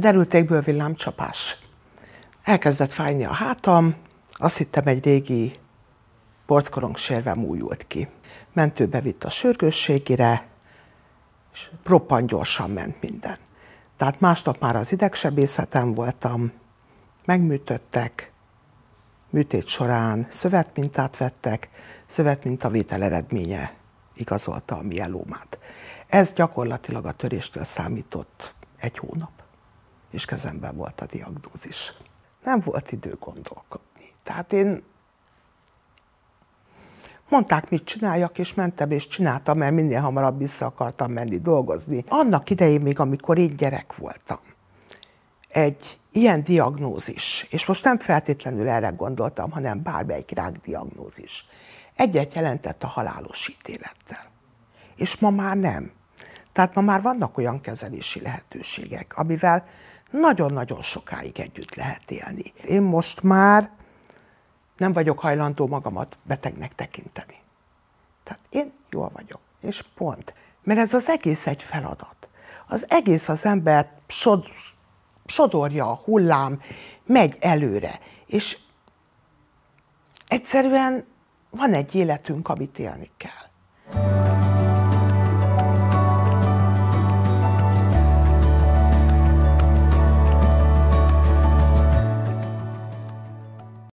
Derültékből villámcsapás. Elkezdett fájni a hátam, azt hittem, egy régi porckorong-sérvem újult ki. Mentőbe vitt a sürgősségire, és roppant gyorsan ment minden. Tehát másnap már az idegsebészeten voltam, megműtöttek, műtét során szövetmintát vettek, szövetmintavétel eredménye igazolta a mielómát. Ez gyakorlatilag a töréstől számított 1 hónap, és kezemben volt a diagnózis. Nem volt idő gondolkodni. Tehát én mondták, mit csináljak, és mentem, és csináltam, mert minél hamarabb vissza akartam menni dolgozni. Annak idején még, amikor én gyerek voltam, egy ilyen diagnózis, és most nem feltétlenül erre gondoltam, hanem bármelyik rákdiagnózis, egyet jelentett a halálos ítélettel. És ma már nem. Tehát ma már vannak olyan kezelési lehetőségek, amivel nagyon-nagyon sokáig együtt lehet élni. Én most már nem vagyok hajlandó magamat betegnek tekinteni. Tehát én jól vagyok, és pont. Mert ez az egész egy feladat. Az egész az embert sodorja a hullám, megy előre. És egyszerűen van egy életünk, amit élni kell.